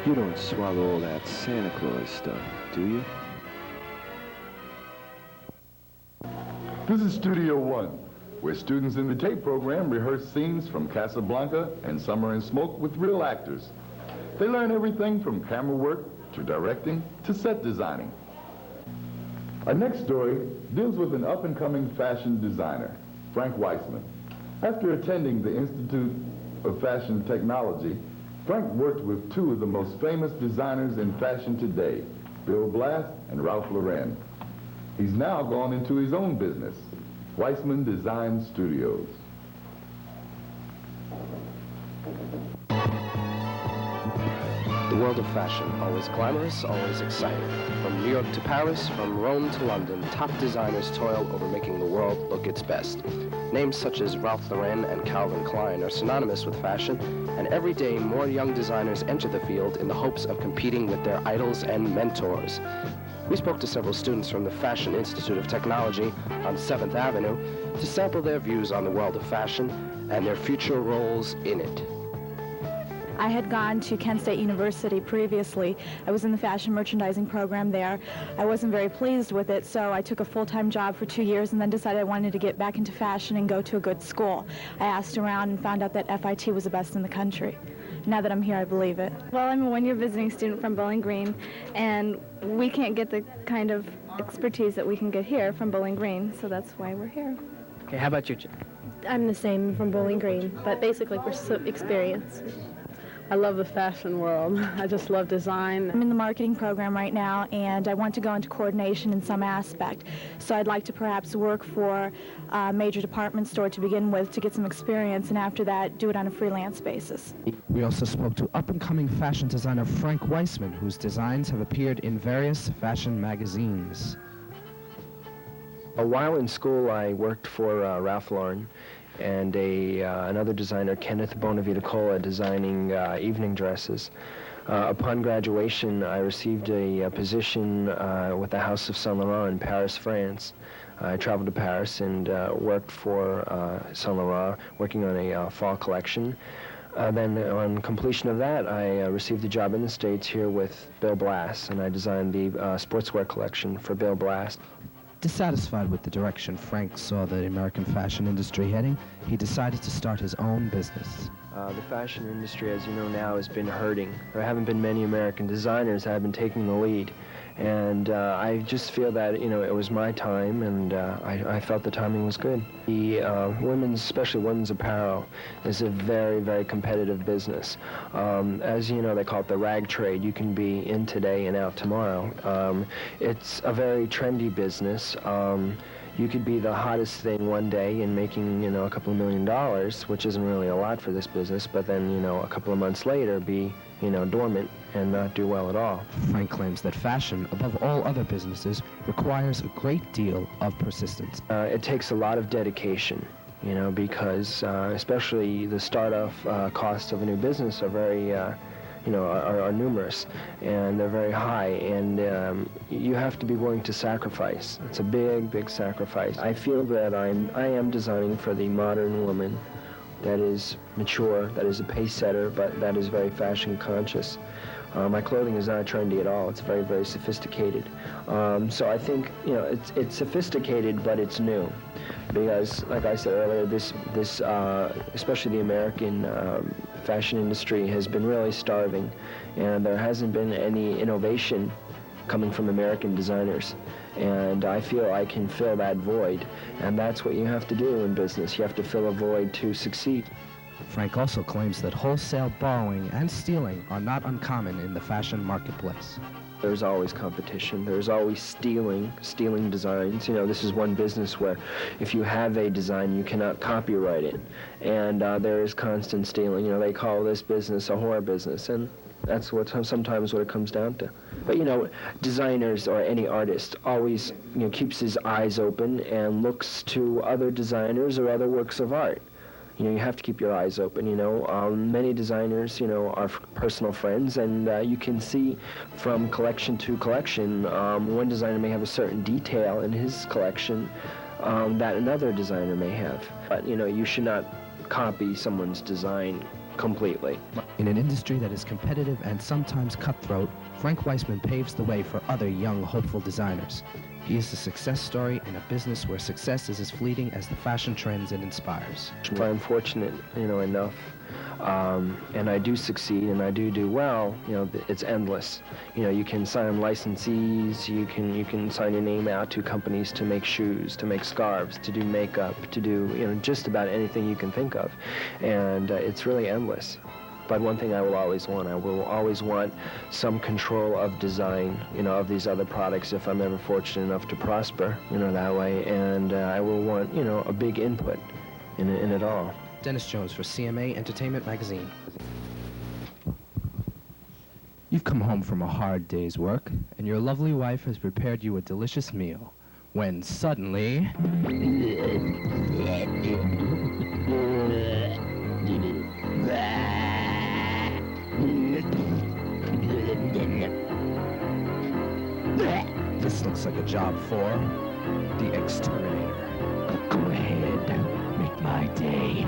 You don't swallow all that Santa Claus stuff, do you? This is Studio One, where students in the tape program rehearse scenes from Casablanca and Summer and Smoke with real actors. They learn everything from camera work to directing to set designing. Our next story deals with an up-and-coming fashion designer, Frank Weissman. After attending the Institute of Fashion Technology, Frank worked with two of the most famous designers in fashion today, Bill Blass and Ralph Lauren. He's now gone into his own business, Weissman Design Studios. The world of fashion, always glamorous, always exciting. From New York to Paris, from Rome to London, top designers toil over making the world look its best. Names such as Ralph Lauren and Calvin Klein are synonymous with fashion, and every day more young designers enter the field in the hopes of competing with their idols and mentors. We spoke to several students from the Fashion Institute of Technology on 7th Avenue to sample their views on the world of fashion and their future roles in it. I had gone to Kent State University previously. I was in the fashion merchandising program there. I wasn't very pleased with it, so I took a full-time job for 2 years and then decided I wanted to get back into fashion and go to a good school. I asked around and found out that FIT was the best in the country. Now that I'm here, I believe it. Well, I'm a one-year visiting student from Bowling Green, and we can't get the kind of expertise that we can get here from Bowling Green, so that's why we're here. Okay, how about you? I'm the same from Bowling Green, but basically for experience. I love the fashion world. I just love design. I'm in the marketing program right now, and I want to go into coordination in some aspect. So I'd like to perhaps work for a major department store to begin with to get some experience, and after that, do it on a freelance basis. We also spoke to up-and-coming fashion designer Frank Weissman, whose designs have appeared in various fashion magazines. While in school, I worked for Ralph Lauren and another designer, Kenneth Bonavita-Cola, designing evening dresses. Upon graduation, I received a position with the House of Saint Laurent in Paris, France. I traveled to Paris and worked for Saint Laurent, working on a fall collection. Then on completion of that, I received a job in the States here with Bill Blass, and I designed the sportswear collection for Bill Blass. Dissatisfied with the direction Frank saw the American fashion industry heading, he decided to start his own business. The fashion industry, as you know now, has been hurting. There haven't been many American designers that have been taking the lead. And I just feel that, you know, it was my time, and I felt the timing was good. The women's, especially women's apparel, is a very, very competitive business. As you know, they call it the rag trade. You can be in today and out tomorrow. It's a very trendy business. You could be the hottest thing one day and making, you know, a couple of $1 million, which isn't really a lot for this business, but then, you know, a couple of months later be, you know, dormant and not do well at all. Frank claims that fashion, above all other businesses, requires a great deal of persistence. It takes a lot of dedication, you know, because especially the start-off costs of a new business are very, you know, are numerous, and they're very high, and you have to be willing to sacrifice. It's a big, big sacrifice. I feel that I am designing for the modern woman that is mature, that is a pace setter, but that is very fashion conscious. My clothing is not trendy at all. It's very, very sophisticated. So I think, you know, it's sophisticated, but it's new. Because, like I said earlier, this especially the American fashion industry has been really starving, and there hasn't been any innovation coming from American designers. And I feel I can fill that void, and that's what you have to do in business. You have to fill a void to succeed. Frank also claims that wholesale borrowing and stealing are not uncommon in the fashion marketplace. There's always competition. There's always stealing designs. You know, this is one business where if you have a design, you cannot copyright it. And there is constant stealing. You know, they call this business a whore business, and that's sometimes what it comes down to. But, you know, designers or any artist always, you know, keeps his eyes open and looks to other designers or other works of art. You know, you have to keep your eyes open, you know. Many designers, you know, are personal friends, and you can see from collection to collection, one designer may have a certain detail in his collection that another designer may have. But, you know, you should not copy someone's design completely. In an industry that is competitive and sometimes cutthroat, Frank Weissman paves the way for other young, hopeful designers. He is a success story in a business where success is as fleeting as the fashion trends it inspires. If I'm fortunate, enough, and I do succeed and I do well, it's endless. You can sign licensees, you can sign your name out to companies to make shoes, to make scarves, to do makeup, to do, just about anything you can think of. And it's really endless. But one thing I will always want some control of design, of these other products if I'm ever fortunate enough to prosper, that way. And I will want, a big input in it all. Dennis Jones for CMA Entertainment Magazine. You've come home from a hard day's work, and your lovely wife has prepared you a delicious meal, when suddenly... This looks like a job for the exterminator. Go ahead, make my day.